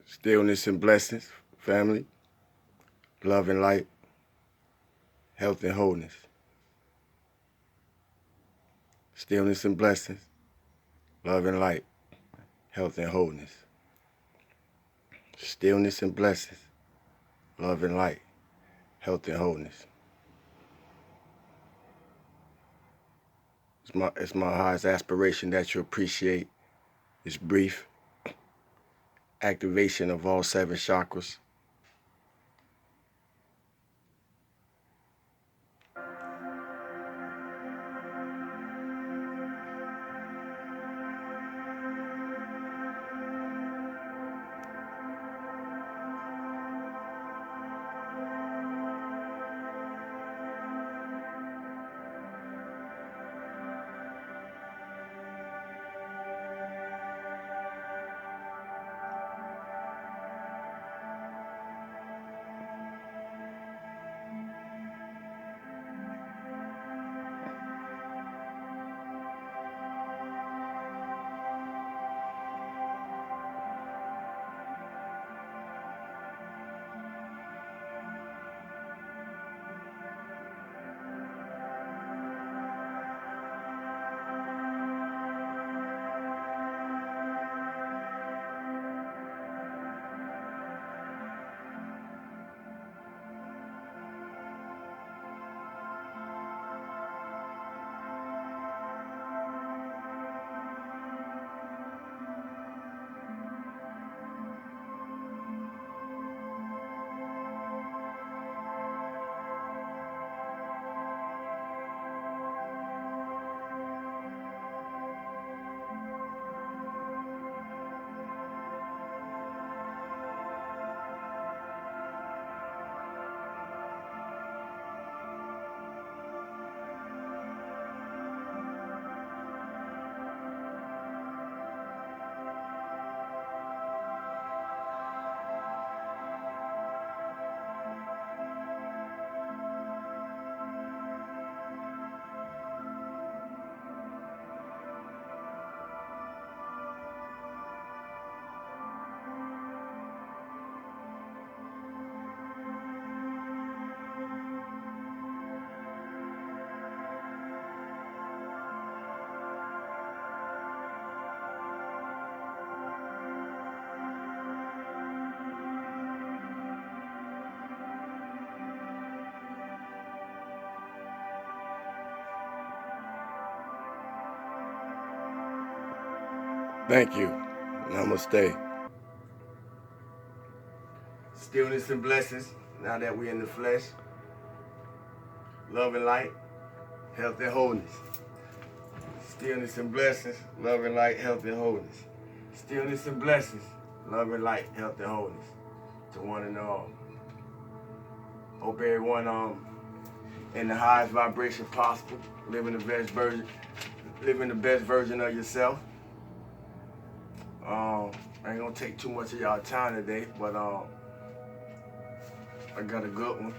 Stillness and blessings, family, love and light, health and wholeness. Stillness and blessings, love and light, health and wholeness. Stillness and blessings, love and light, health and wholeness. It's my highest aspiration that you appreciate this brief activation of all 7 chakras. Thank you. Namaste. Stillness and blessings, now that we're in the flesh. Love and light, health and wholeness. Stillness and blessings, love and light, health and wholeness. Stillness and blessings, love and light, health and wholeness. To one and all. Hope everyone in the highest vibration possible, living the best version of yourself. I ain't gonna take too much of y'all time today, but I got a good one.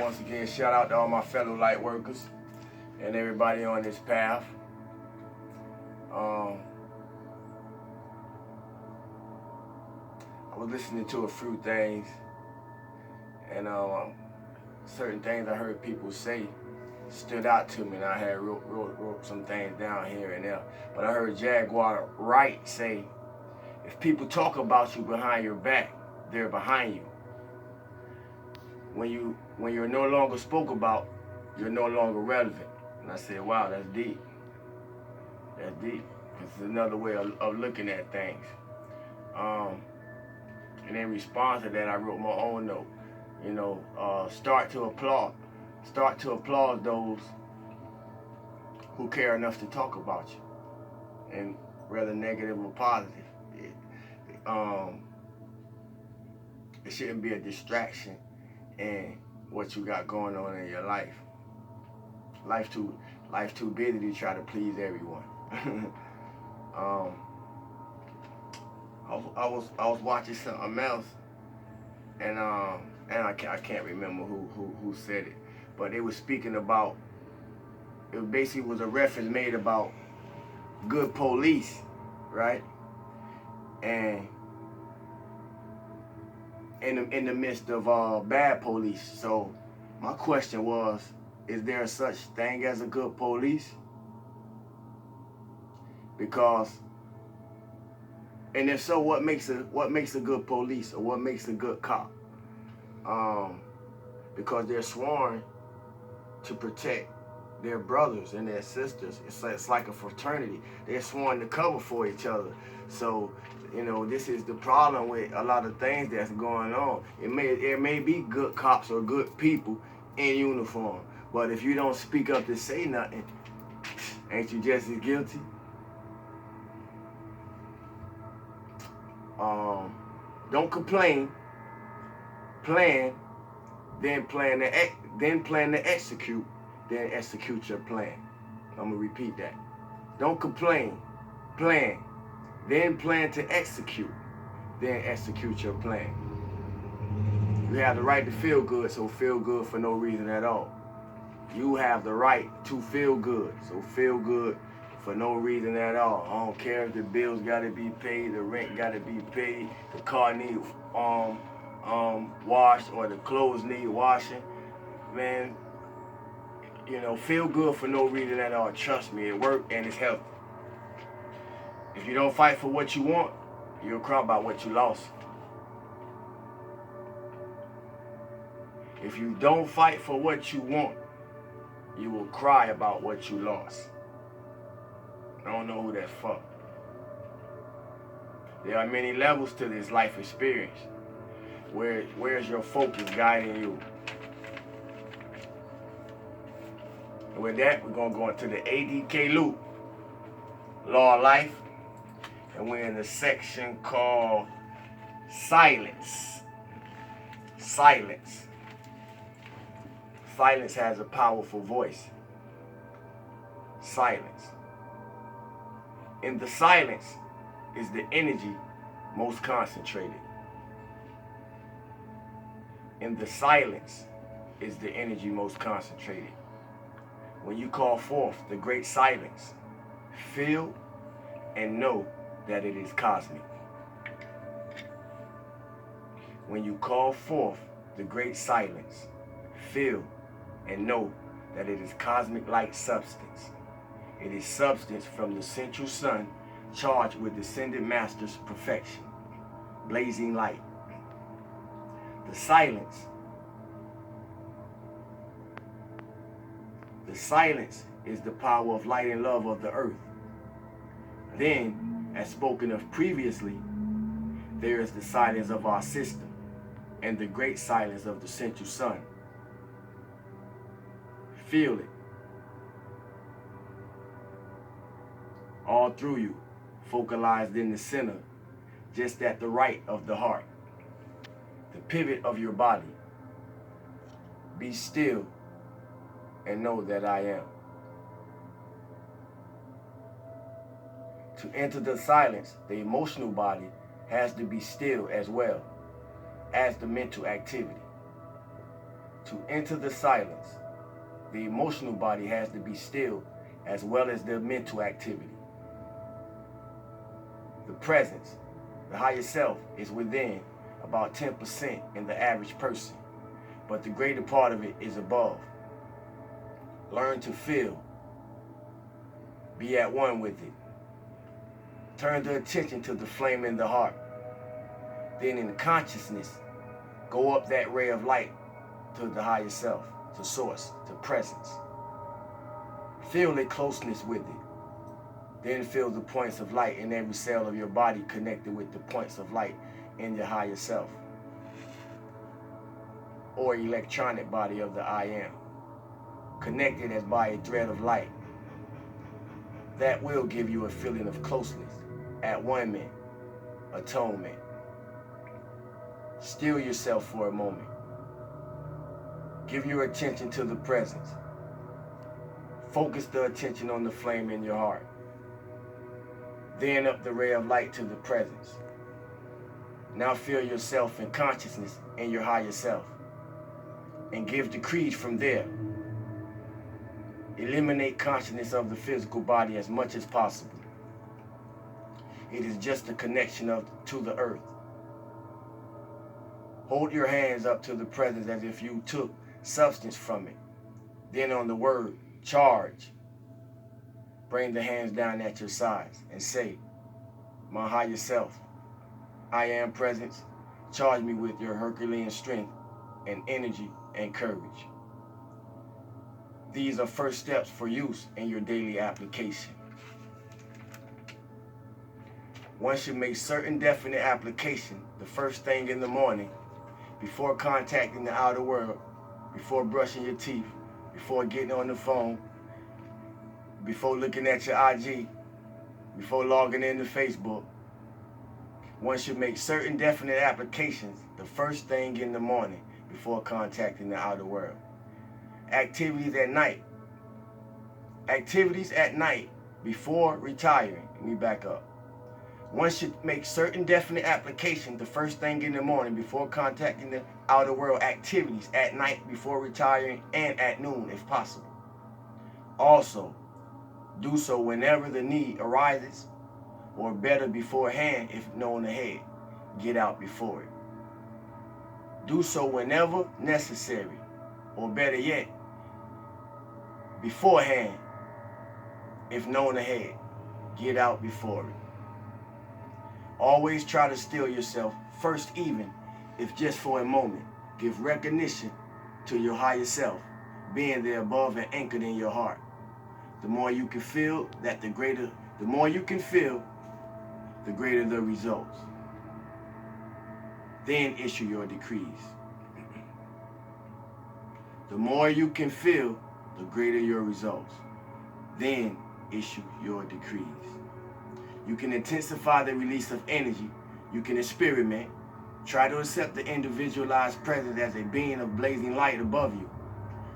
Once again, shout out to all my fellow light workers and everybody on this path. I was listening to a few things, and certain things I heard people say stood out to me, and I had wrote some things down here and there. But I heard Jaguar Wright say, if people talk about you behind your back, they're behind you. When you're no longer spoke about, you're no longer relevant. And I said, wow, that's deep. That's deep. It's another way of looking at things. And in response to that, I wrote my own note. Start to applaud those who care enough to talk about you, and whether negative or positive. It shouldn't be a distraction in what you got going on in your life. Life too busy to try to please everyone. I was watching something else, and I can't remember who said it, but they were speaking about it basically was a reference made about good police, right? And in the midst of bad police. So my question was, is there such thing as a good police? Because, and if so, what makes a good police, or what makes a good cop? Because they're sworn to protect their brothers and their sisters. It's like a fraternity. They're sworn to cover for each other. So, you know, this is the problem with a lot of things that's going on. It may be good cops or good people in uniform, but if you don't speak up to say nothing, ain't you just as guilty? Don't complain. Plan, then plan to execute, then execute your plan. I'm gonna repeat that. Don't complain. Plan, then plan to execute, then execute your plan. You have the right to feel good, so feel good for no reason at all. You have the right to feel good, so feel good for no reason at all. I don't care if the bills gotta be paid, the rent gotta be paid, the car need washed, or the clothes need washing. Man, you know, feel good for no reason at all. Trust me, it works and it's healthy. If you don't fight for what you want, you'll cry about what you lost. If you don't fight for what you want, you will cry about what you lost. I don't know who that's for. There are many levels to this life experience. Where's your focus guiding you? And with that, we're going to go into the ADK loop, Law of Life, and we're in the section called Silence. Silence. Silence has a powerful voice. Silence. In the silence is the energy most concentrated. In the silence is the energy most concentrated. When you call forth the great silence, feel and know that it is cosmic. When you call forth the great silence, feel and know that it is cosmic light substance. It is substance from the central sun, charged with descended master's perfection, blazing light. The silence is the power of light and love of the earth. Then, as spoken of previously, there is the silence of our system and the great silence of the central sun. Feel it. All through you, focalized in the center, just at the right of the heart, the pivot of your body. Be still and know that I am. To enter the silence, the emotional body has to be still as well as the mental activity. To enter the silence, the emotional body has to be still as well as the mental activity. The presence, the higher self, is within about 10% in the average person, but the greater part of it is above. Learn to feel. Be at one with it. Turn the attention to the flame in the heart. Then in consciousness, go up that ray of light to the higher self, to source, to presence. Feel the closeness with it. Then feel the points of light in every cell of your body connected with the points of light in your higher self, or electronic body of the I am, connected as by a thread of light. That will give you a feeling of closeness, at one-ment, atonement. Still yourself for a moment. Give your attention to the presence. Focus the attention on the flame in your heart. Then up the ray of light to the presence. Now feel yourself in consciousness in your higher self, and give decrees from there. Eliminate consciousness of the physical body as much as possible. It is just a connection to the earth. Hold your hands up to the presence as if you took substance from it. Then on the word charge, bring the hands down at your sides and say, my higher self, I am presence. Charge me with your Herculean strength and energy and courage. These are first steps for use in your daily application. One should make certain definite application the first thing in the morning, before contacting the outer world, before brushing your teeth, before getting on the phone, before looking at your IG, before logging into Facebook. One should make certain definite applications the first thing in the morning before contacting the outer world. Activities at night. Activities at night before retiring. Let me back up. One should make certain definite applications the first thing in the morning before contacting the outer world. Activities at night before retiring and at noon if possible. Also, do so whenever the need arises, or better beforehand if known ahead. Get out before it. Do so whenever necessary, or better yet, beforehand if known ahead. Get out before it. Always try to still yourself first, even if just for a moment. Give recognition to your higher self, being there above and anchored in your heart. The more you can feel that, the greater the results. Then issue your decrees. The more you can feel, the greater your results. Then issue your decrees. You can intensify the release of energy. You can experiment. Try to accept the individualized presence as a being of blazing light above you,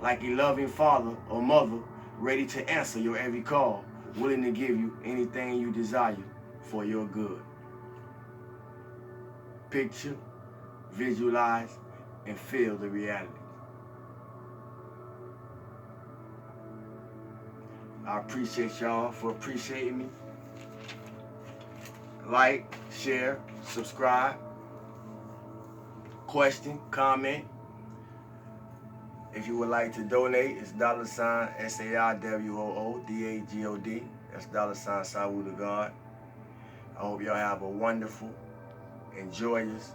like a loving father or mother ready to answer your every call, willing to give you anything you desire for your good. Picture, visualize, and feel the reality. I appreciate y'all for appreciating me. Like, share, subscribe, question, comment. If you would like to donate, it's $SAIWOODAGOD. That's $Sawu to God. I hope y'all have a wonderful and joyous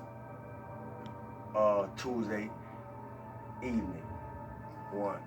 Tuesday evening. 1.